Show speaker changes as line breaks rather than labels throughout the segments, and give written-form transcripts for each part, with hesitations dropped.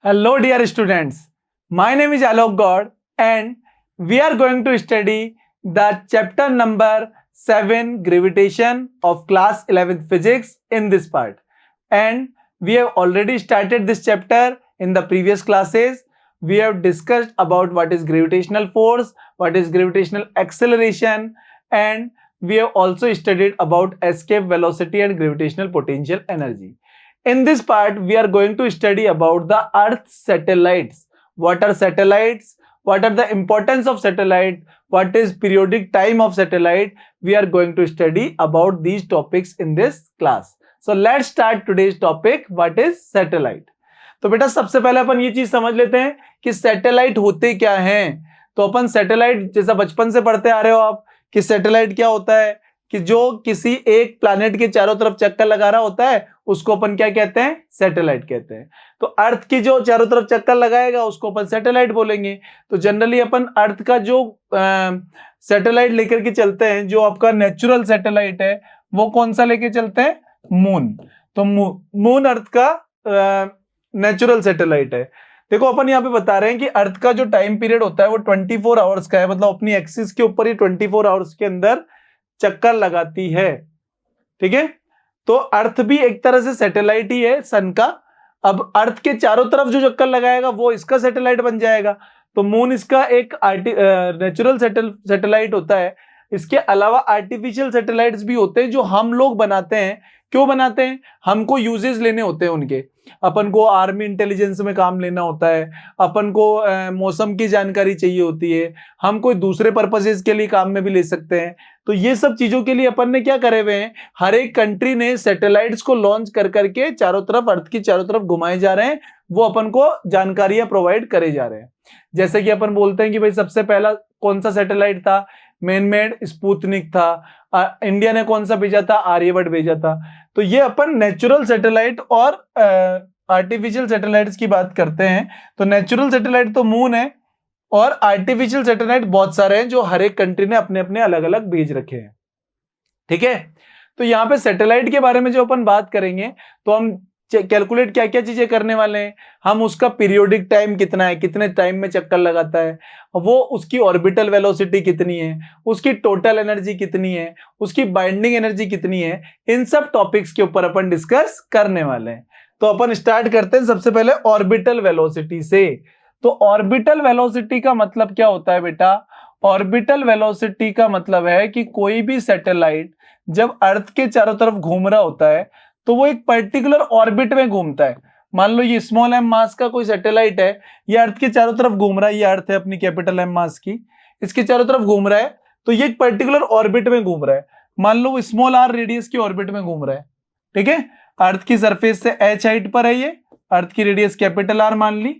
Hello, dear students. My name is Alok God, and we are going to study the chapter number 7 gravitation of class 11th physics in this part. And we have already started this chapter in the previous classes. We have discussed about what is gravitational force, what is gravitational acceleration, and we have also studied about escape velocity and gravitational potential energy. In this part, we are going to study about the Earth satellites. What are satellites? What are the importance of satellite? What is periodic time of satellite? We are going to study about these topics in this class. So let's start today's topic. What is satellite? तो बेटा सबसे पहले अपन ये चीज समझ लेते हैं कि सैटेलाइट होते क्या हैं। तो अपन सैटेलाइट जैसा बचपन से पढ़ते आ रहे हो आप कि सैटेलाइट क्या होता है कि जो किसी एक प्लैनेट के चारों तरफ चक्कर लगा रहा होता है उसको अपन क्या कहते हैं, सैटेलाइट कहते हैं। तो अर्थ की जो चारों तरफ चक्कर लगाएगा उसको अपन सैटेलाइट बोलेंगे। तो जनरली अपन अर्थ का जो सैटेलाइट लेकर के चलते हैं, जो आपका नेचुरल सैटेलाइट है वो कौन सा लेके चलते हैं, मून। तो मून अर्थ का नेचुरल सैटेलाइट है। देखो अपन यहाँ पे बता रहे हैं कि अर्थ का जो टाइम पीरियड होता है वो 24 आवर्स का है, मतलब अपनी एक्सिस के ऊपर ही 24 आवर्स के अंदर चक्कर लगाती है। ठीक है, तो अर्थ भी एक तरह से सैटेलाइट ही है सन का। अब अर्थ के चारों तरफ जो चक्कर लगाएगा वो इसका सैटेलाइट बन जाएगा। तो मून इसका एक नेचुरल सैटेलाइट होता है। इसके अलावा आर्टिफिशियल सैटेलाइट्स भी होते हैं जो हम लोग बनाते हैं। क्यों बनाते हैं? हमको यूजेस लेने होते हैं उनके। अपन को आर्मी इंटेलिजेंस में काम लेना होता है, अपन को मौसम की जानकारी चाहिए होती है, हम कोई दूसरे पर्पसेस के लिए काम में भी ले सकते हैं। तो ये सब चीजों के लिए अपन ने क्या करे हुए हैं, हर एक कंट्री ने सैटेलाइट्स को लॉन्च कर करके चारों तरफ, अर्थ की चारों तरफ घुमाए जा रहे हैं। वो अपन को जानकारियां प्रोवाइड करे जा रहे हैं। जैसे कि अपन बोलते हैं कि भाई सबसे पहला कौन सा सैटेलाइट था, मैनमेड स्पुतनिक था। इंडिया ने कौन सा भेजा था, आर्यभट्ट भेजा था। तो ये अपन नेचुरल सैटेलाइट और आर्टिफिशियल सैटेलाइट्स की बात करते हैं। तो नेचुरल सैटेलाइट तो मून है और आर्टिफिशियल सैटेलाइट बहुत सारे हैं जो हर एक कंट्री ने अपने अपने अलग अलग भेज रखे हैं। ठीक है, तो यहाँ पे सैटेलाइट के बारे में जो अपन बात करेंगे तो हम कैलकुलेट क्या क्या चीजें करने वाले हैं। हम उसका पीरियोडिक टाइम कितना है, कितने टाइम में चक्कर लगाता है, वो उसकी ऑर्बिटल वेलोसिटी कितनी है, उसकी टोटल एनर्जी कितनी है, उसकी बाइंडिंग एनर्जी कितनी है, इन सब टॉपिक्स के ऊपर अपन डिस्कस करने वाले हैं। तो अपन स्टार्ट करते हैं सबसे पहले ऑर्बिटल वेलोसिटी से। तो ऑर्बिटल वेलोसिटी का मतलब क्या होता है बेटा? ऑर्बिटल वेलोसिटी का मतलब है कि कोई भी सैटेलाइट जब अर्थ के चारों तरफ घूम रहा होता है तो वो एक पर्टिकुलर ऑर्बिट में घूमता है। मान लो ये स्मॉल एम मास का कोई सैटेलाइट है, ये अर्थ के चारों तरफ घूम रहा है, ये अर्थ है अपनी कैपिटल एम मास की, इसके चारों तरफ घूम रहा है। तो ये एक पर्टिकुलर ऑर्बिट में घूम रहा है। मान लो स्मॉल आर रेडियस की ऑर्बिट में घूम रहा है। ठीक है, अर्थ की सरफेस से h हाइट पर है, ये अर्थ की रेडियस कैपिटल आर मान ली,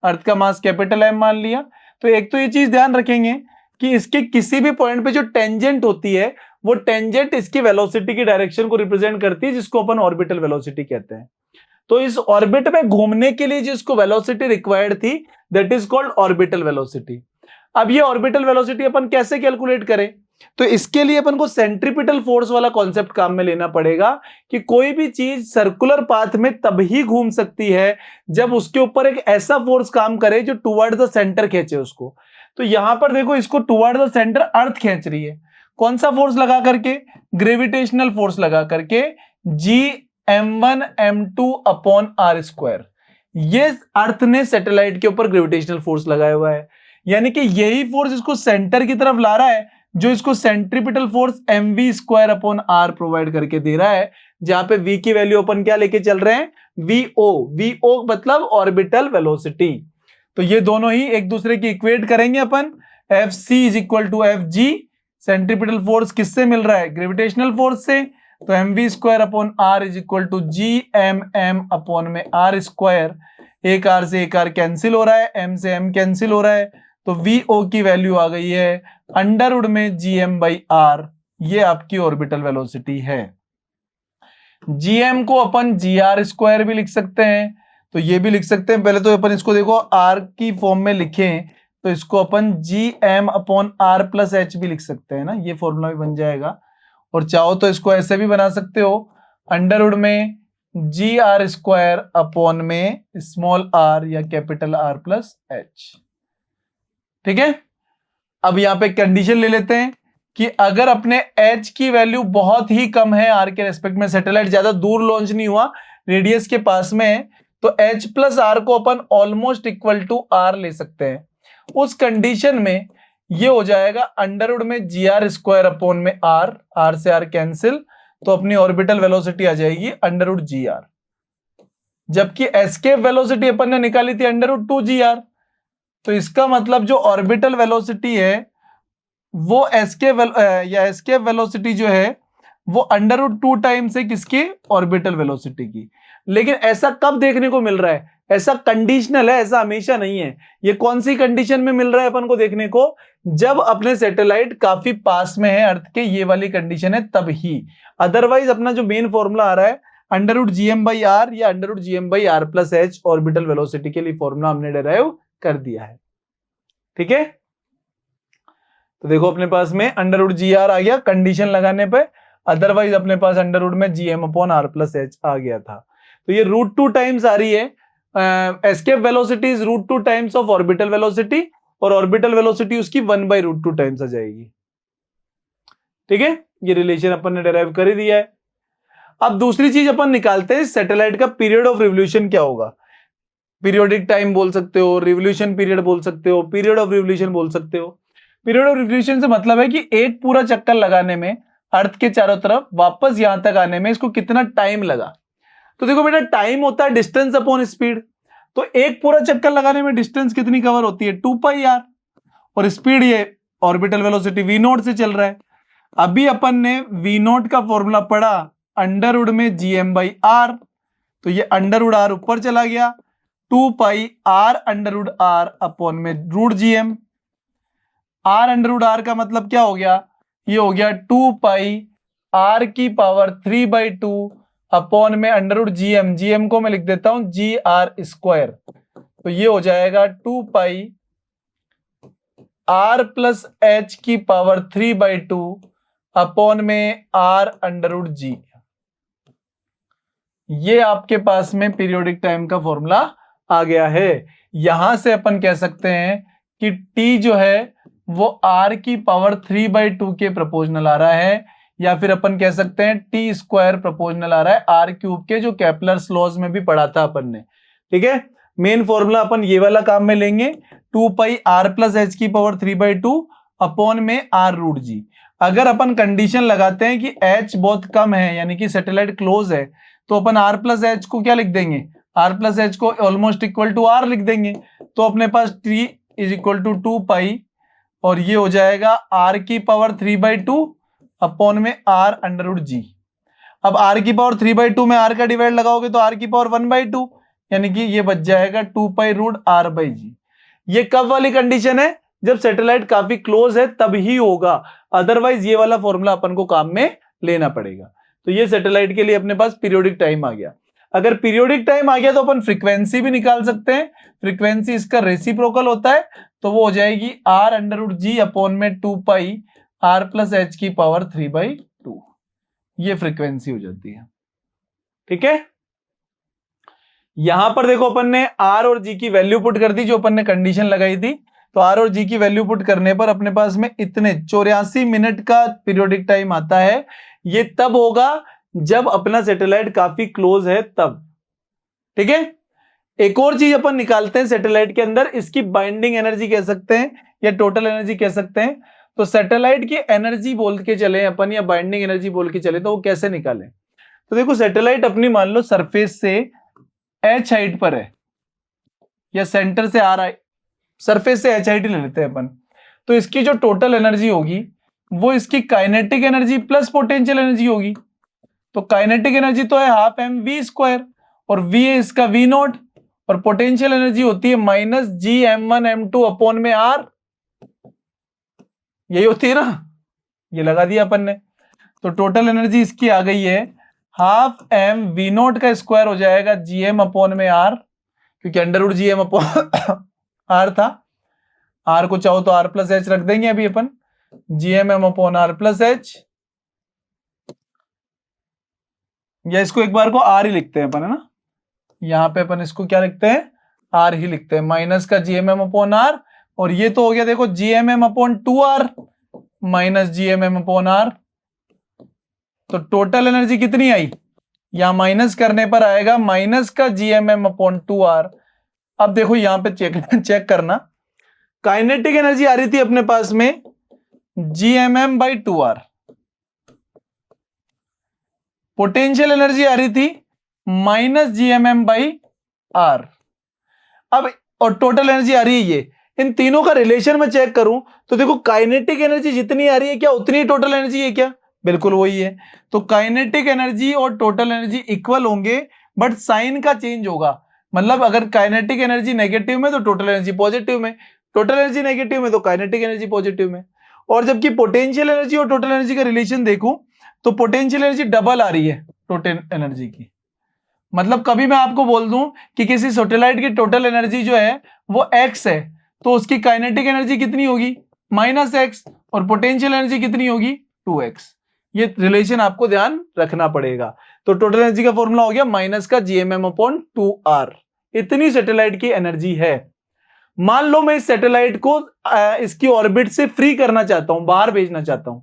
अर्थ का मास कैपिटल एम मान लिया। तो एक तो ये चीज ध्यान रखेंगे कि इसके किसी भी पॉइंट पे जो टेंजेंट होती है वो टेंजेंट इसकी वेलोसिटी की डायरेक्शन को रिप्रेजेंट करती है, जिसको अपन ऑर्बिटल वेलोसिटी कहते हैं। तो इस ऑर्बिट में घूमने के लिए जिसको वेलोसिटी रिक्वायर्ड थी that is called orbital velocity. अब ये ऑर्बिटल वेलोसिटी अपन कैसे कैलकुलेट करें? तो इसके लिए अपन को सेंट्रीपिटल फोर्स वाला कॉन्सेप्ट काम में लेना पड़ेगा कि कोई भी चीज सर्कुलर पाथ में तभी घूम सकती है जब उसके ऊपर एक ऐसा फोर्स काम करे जो टुवर्ड द सेंटर खींचे उसको। तो यहां पर देखो, इसको टुवर्ड द सेंटर अर्थ खींच रही है। कौन सा फोर्स लगा करके? ग्रेविटेशनल फोर्स लगा करके, Gm1 m2 upon are square. ये अर्थ ने सैटेलाइट के ऊपर ग्रेविटेशनल फोर्स लगाया हुआ है, यानी कि यही फोर्स इसको सेंटर की तरफ ला रहा है, जो इसको centripetal force mv square upon R provide करके दे रहा है, जहां पे v की वैल्यू अपन क्या लेके चल रहे हैं, vo मतलब ऑर्बिटल वेलोसिटी। तो ये दोनों ही एक दूसरे की इक्वेट करेंगे अपन। Fc is equal to Fg, centripetal force किससे मिल रहा है? ग्रेविटेशनल फोर्स से। तो mv square upon R is equal to Gmm upon में आर स्क्वायर। एक आर से एक आर कैंसिल हो रहा है, m से m कैंसिल हो रहा है, तो vo की वैल्यू आ गई है अंडरवुड में Gm/r। ये आपकी ऑर्बिटल वेलोसिटी है। Gm को अपन gr स्क्वायर भी लिख सकते हैं, तो ये भी लिख सकते हैं। पहले तो अपन इसको देखो r की फॉर्म में लिखें तो इसको अपन Gm upon R plus H भी लिख सकते हैं ना, ये फॉर्मूला भी बन जाएगा। और चाहो तो इसको ऐसे भी बना सकते हो, अंडरवुड में जी आर स्क्वायर अपॉन में स्मॉल आर या कैपिटल आर प्लस एच। ठीक है, अब यहां पे कंडीशन ले लेते हैं कि अगर अपने h की वैल्यू बहुत ही कम है r के रेस्पेक्ट में, सैटेलाइट ज्यादा दूर लॉन्च नहीं हुआ, रेडियस के पास में है, तो h प्लस आर को अपन ऑलमोस्ट इक्वल टू r ले सकते हैं। उस कंडीशन में ये हो जाएगा अंडरवुड में जी आर स्क्वायर अपॉन में r से r कैंसिल, तो अपनी ऑर्बिटल वेलोसिटी आ जाएगी अंडरवुड जी आर, जबकि एस्केप वेलोसिटी अपन ने निकाली थी अंडरवुड 2 जी आर। तो इसका मतलब जो ऑर्बिटल वेलोसिटी है वो एस्केप वेलोसिटी जो है वो अंडरवुड 2 टाइम्स है किसकी, ऑर्बिटल वेलोसिटी की। लेकिन ऐसा कब देखने को मिल रहा है, ऐसा कंडीशनल है, ऐसा हमेशा नहीं है। ये कौन सी कंडीशन में मिल रहा है अपन को देखने को, जब अपने सैटेलाइट काफी पास में है अर्थ के, ये वाली कंडीशन है तब ही। अदरवाइज अपना जो मेन फॉर्मूला आ रहा है under root G M by R या under root G M by R plus H orbital velocity के लिए फॉर्मूला हमने डिराइव कर दिया है। ठीक है, तो देखो अपने पास में अंडरवुड जी आर आ गया कंडीशन लगाने पे, अदरवाइज अपने पास अंडरवुड में G M upon R plus H आ गया था। तो ये √2 टाइम्स आ रही है, escape velocity is √2 times of orbital velocity, और ऑर्बिटल वेलोसिटी उसकी 1/√2 टाइम्स आ जाएगी। ठीक है, ये रिलेशन अपन ने डिराइव कर ही दिया है। अब दूसरी चीज अपन निकालते हैं, सैटेलाइट का पीरियड ऑफ रिवोल्यूशन क्या होगा। पीरियोडिक टाइम बोल सकते हो, रिवोल्यूशन पीरियड बोल सकते हो, पीरियड ऑफ रिवोल्यूशन बोल सकते हो। पीरियड ऑफ रिवोल्यूशन से मतलब है कि एक पूरा चक्कर लगाने में अर्थ के चारों तरफ वापस यहां तक आने में इसको कितना टाइम लगा। तो देखो बेटा, टाइम होता है डिस्टेंस अपॉन स्पीड, तो एक पूरा चक्कर लगाने में डिस्टेंस कितनी कवर होती है, 2πr, और स्पीड ये ऑर्बिटल वेलोसिटी v0 से चल रहा है। अभी अपन ने v0 का फॉर्मूला पढ़ा अंडरवुड में gm बाई आर, तो ये अंडरवुड r ऊपर चला गया, 2πr अंडरवुड r अपॉन में √gm। r अंडरवुड r का मतलब क्या हो गया, ये हो गया 2πr की पावर 3/2 अपॉन में अंडरवुड gm, gm को मैं लिख देता हूं जी आर स्क्वायर, तो ये हो जाएगा 2πr प्लस h की पावर 3/2 अपॉन में r अंडरवुड g। ये आपके पास में पीरियोडिक टाइम का फॉर्मूला आ गया है। यहां से अपन कह सकते हैं कि t जो है वो r की पावर 3/2 के प्रोपोर्शनल आ रहा है, या फिर अपन कह सकते हैं टी स्क्वायर प्रोपोर्शनल आ रहा है आर क्यूब के, जो केपलर्स लॉज में भी पढ़ा था अपन ने। ठीक है, मेन फॉर्मूला अपन ये वाला काम में लेंगे, 2πr प्लस एच की पावर 3/2 अपॉन में r√g। अगर अपन कंडीशन लगाते हैं कि h बहुत कम है यानी कि सैटेलाइट क्लोज है, तो अपन r प्लस एच को क्या लिख देंगे, r प्लस एच को ऑलमोस्ट इक्वल टू r लिख देंगे, तो अपने पास t इज इक्वल टू 2π, और ये हो जाएगा r की पावर 3/2 अपॉन में r अंडरवुड g। अब r की पावर 3/2 में r का डिवाइड लगाओगे तो r की पावर 1/2, यानी कि ये बच जाएगा 2π√r/g। ये कब वाली कंडीशन है, जब सैटेलाइट काफी क्लोज है तब ही होगा, अदरवाइज ये वाला फॉर्मूला अपन को काम में लेना पड़ेगा। तो ये सैटेलाइट के लिए अपने पास पीरियोडिक टाइम आ गया। अगर पीरियोडिक टाइम आ गया तो अपन फ्रीक्वेंसी भी निकाल सकते हैं, फ्रीक्वेंसी इसका रेसिप्रोकल होता है, तो वो हो जाएगी r अंडरवुड g अपॉन में 2πr प्लस एच की पावर 3/2, ये फ्रीक्वेंसी हो जाती है। ठीक है, यहां पर देखो अपन ने r और g की वैल्यू पुट कर दी, जो अपन ने कंडीशन लगाई थी, तो r और g की वैल्यू पुट करने पर अपने पास में इतने 84 मिनट का पीरियोडिक टाइम आता है। ये तब होगा जब अपना सैटेलाइट काफी क्लोज है तब। ठीक है, एक और चीज अपन निकालते हैं सैटेलाइट के अंदर, इसकी बाइंडिंग एनर्जी कह सकते हैं या टोटल एनर्जी कह सकते हैं। तो सैटेलाइट की एनर्जी बोल के चले अपन या बाइंडिंग एनर्जी बोल के चले, तो वो कैसे निकालें। तो देखो सैटेलाइट अपनी मान लो सरफेस से h हाइट पर है, या सेंटर से r सरफेस से h हाइट ले लेते हैं अपन, तो इसकी जो टोटल एनर्जी होगी वो इसकी kinetic energy plus potential energy होगी। तो काइनेटिक एनर्जी तो है हाफ mv², और v है इसका v0, और पोटेंशियल एनर्जी होती है -gm1m2 अपॉन में r, यही होती है ना, ये लगा दिया अपन ने। तो टोटल एनर्जी इसकी आ गई है हाफ m v0 का स्क्वायर हो जाएगा gm अपॉन में r, क्योंकि अंडरवुड gm अपॉन r था, r को चाहो तो r प्लस एच रख देंगे अभी अपन, gmm upon r plus H. या इसको एक बार को आर ही लिखते हैं अपन, है ना, यहाँ पे अपन इसको क्या लिखते हैं, आर ही लिखते हैं, माइनस का जीएमएम अपॉन आर, और ये तो हो गया देखो GMM upon 2r minus GMM upon R. तो टोटल एनर्जी कितनी आई, यहां माइनस करने पर आएगा माइनस का जीएमएम अपॉन 2r। अब देखो यहां पे चेक करना, काइनेटिक एनर्जी आ रही थी अपने पास में G M M by 2r, potential energy आ रही थी माइनस जीएमएम बाई आर। अब और टोटल एनर्जी आ रही है ये, इन तीनों का रिलेशन में चेक करूं तो देखो काइनेटिक एनर्जी जितनी आ रही है क्या उतनी टोटल एनर्जी है क्या, बिल्कुल वही है। तो काइनेटिक एनर्जी और टोटल एनर्जी इक्वल होंगे, बट साइन का चेंज होगा। मतलब अगर काइनेटिक एनर्जी नेगेटिव में तो टोटल एनर्जी पॉजिटिव में, टोटल एनर्जी नेगेटिव में तो काइनेटिक एनर्जी पॉजिटिव में। और जबकि पोटेंशियल एनर्जी और टोटल एनर्जी का रिलेशन देखूं तो पोटेंशियल एनर्जी डबल आ रही है टोटल एनर्जी की। मतलब कभी मैं आपको बोल दूं कि किसी सैटेलाइट की टोटल एनर्जी जो है वो x है, तो उसकी काइनेटिक एनर्जी कितनी होगी -x, और पोटेंशियल एनर्जी कितनी होगी 2x। ये रिलेशन आपको ध्यान रखना पड़ेगा। तो टोटल एनर्जी का फॉर्मूला हो गया माइनस का जीएमएम अपॉन 2r। इतनी सैटेलाइट की एनर्जी है। मान लो मैं इस सैटेलाइट को इसकी ऑर्बिट से फ्री करना चाहता हूं, बाहर भेजना चाहता हूं।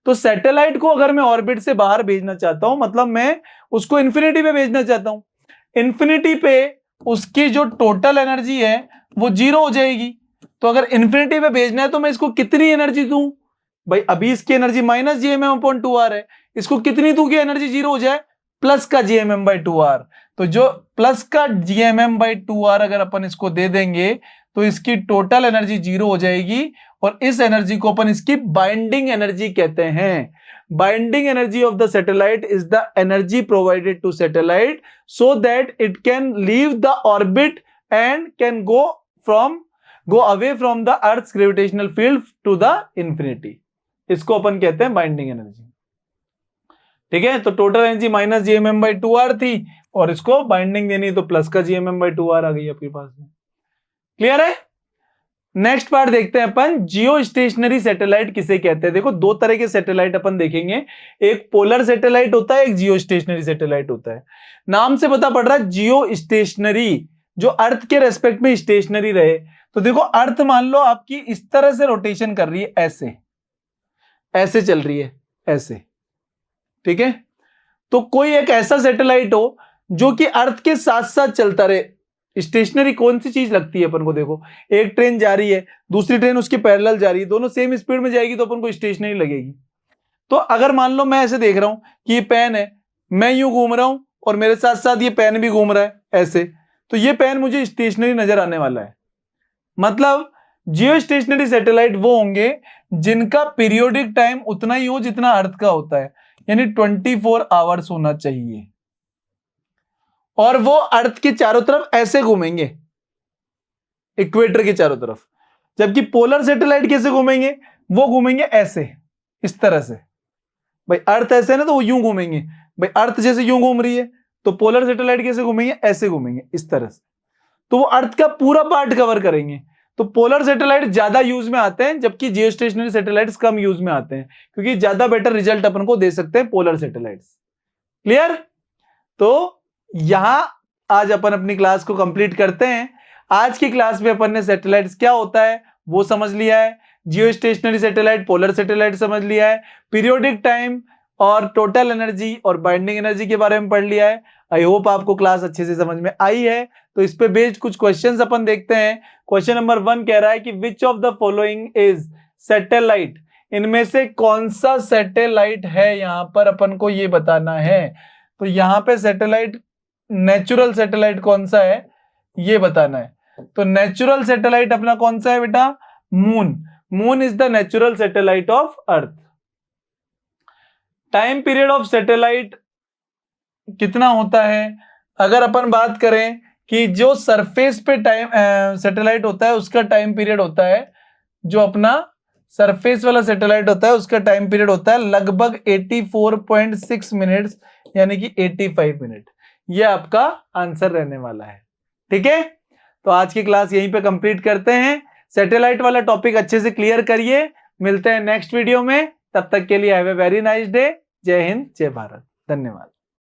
तो सैटेलाइट को अगर मैं ऑर्बिट से बाहर भेजना चाहता हूं, मतलब मैं उसको इंफिनिटी पे भेजना चाहता हूं, इंफिनिटी पे उसकी जो टोटल एनर्जी है वो 0 हो जाएगी। तो अगर इंफिनिटी पे भेजना है तो मैं इसको कितनी एनर्जी दूं भाई, अभी इसकी energy minus GMM upon 2r है, इसको कितनी दूं कि एनर्जी 0 हो जाए, प्लस का जीएमएम बाई 2r। तो जो प्लस का जीएमएम बाई 2r अगर अपन इसको दे देंगे तो इसकी टोटल एनर्जी 0 हो जाएगी, और इस एनर्जी को अपन इसकी बाइंडिंग एनर्जी कहते हैं। Binding energy of the satellite is the energy provided to satellite so that it can leave the orbit and can go away from the earth gravitational field to the infinity. इसको अपन कहते हैं binding energy. ठीक है, तो total energy minus GMM by 2r थी, और इसको बाइंडिंग देनी तो प्लस का जीएमएम बाई 2r आ गई आपके पास में। क्लियर है? नेक्स्ट पार्ट देखते हैं अपन, जियो स्टेशनरी सैटेलाइट किसे कहते हैं। देखो दो तरह के सैटेलाइट अपन देखेंगे, एक पोलर सैटेलाइट होता है, एक जियो स्टेशनरी सैटेलाइट होता है। नाम से पता पड़ रहा है जियो स्टेशनरी, जो अर्थ के रेस्पेक्ट में स्टेशनरी रहे। तो देखो अर्थ मान लो आपकी इस तरह से रोटेशन कर रही है, ऐसे ऐसे चल रही है, ऐसे, ठीक है। तो कोई एक ऐसा सैटेलाइट हो जो कि अर्थ के साथ साथ चलता रहे। स्टेशनरी कौन सी चीज लगती है अपन को, देखो एक ट्रेन जा रही है, दूसरी ट्रेन उसके पैरेलल जा रही है, दोनों सेम स्पीड में जाएगी तो अपन को स्टेशनरी लगेगी। तो अगर मान लो मैं ऐसे देख रहा हूं कि ये पेन है, मैं यूं घूम रहा हूं और मेरे साथ साथ ये पेन भी घूम रहा है ऐसे, तो ये पेन मुझे स्टेशनरी नजर आने वाला है। मतलब जियो स्टेशनरी सैटेलाइट वो होंगे जिनका पीरियोडिक टाइम उतना ही हो जितना अर्थ का होता है, यानी 24 आवर्स होना चाहिए, और वो अर्थ के चारों तरफ ऐसे घूमेंगे, इक्वेटर के चारों तरफ। जबकि पोलर सैटेलाइट कैसे घूमेंगे, वो घूमेंगे ऐसे, इस तरह से। भाई अर्थ ऐसे है ना, तो वो यूं घूमेंगे। भाई अर्थ जैसे यूं घूम रही है, तो पोलर सैटेलाइट कैसे घूमेंगे, ऐसे घूमेंगे, इस तरह से। तो वो अर्थ का पूरा पार्ट कवर करेंगे। तो पोलर सैटेलाइट ज्यादा यूज में आते हैं, जबकि जियो स्टेशनरी सैटेलाइट्स कम यूज में आते हैं, क्योंकि ज्यादा बेटर रिजल्ट अपन को दे सकते हैं पोलर सैटेलाइट्स। क्लियर? तो यहां आज अपन अपनी क्लास को कंप्लीट करते हैं। आज की क्लास में अपन ने सैटेलाइट्स क्या होता है वो समझ लिया है, जियो स्टेशनरी सैटेलाइट, पोलर सैटेलाइट समझ लिया है, पीरियोडिक टाइम और टोटल एनर्जी और बाइंडिंग एनर्जी के बारे में पढ़ लिया है। आई होप आपको क्लास अच्छे से समझ में आई है। तो इस पे बेस्ड कुछ क्वेश्चंस अपन देखते हैं। क्वेश्चन नंबर 1 कह रहा है कि which of the following is satellite, इनमें से कौन सा सैटेलाइट है, यहां पर अपन को ये बताना है। तो यहां पे सैटेलाइट, नेचुरल सैटेलाइट कौन सा है ये बताना है। तो नेचुरल सैटेलाइट अपना कौन सा है बेटा, moon. Moon is the natural satellite of earth. Time period of satellite कितना होता है, अगर अपन बात करें कि जो सरफेस पे टाइम सैटेलाइट होता है उसका टाइम पीरियड होता है, जो अपना सरफेस वाला सैटेलाइट होता है उसका टाइम पीरियड होता है लगभग 84.6 मिनट्स, यानी कि 85 मिनट। ये आपका आंसर रहने वाला है। ठीक है, तो आज की क्लास यहीं पे कंप्लीट करते हैं। सैटेलाइट वाला टॉपिक अच्छे से क्लियर करिए। मिलते हैं नेक्स्ट वीडियो में, तब तक के लिए have a very nice day. जय हिंद, जय भारत, धन्यवाद।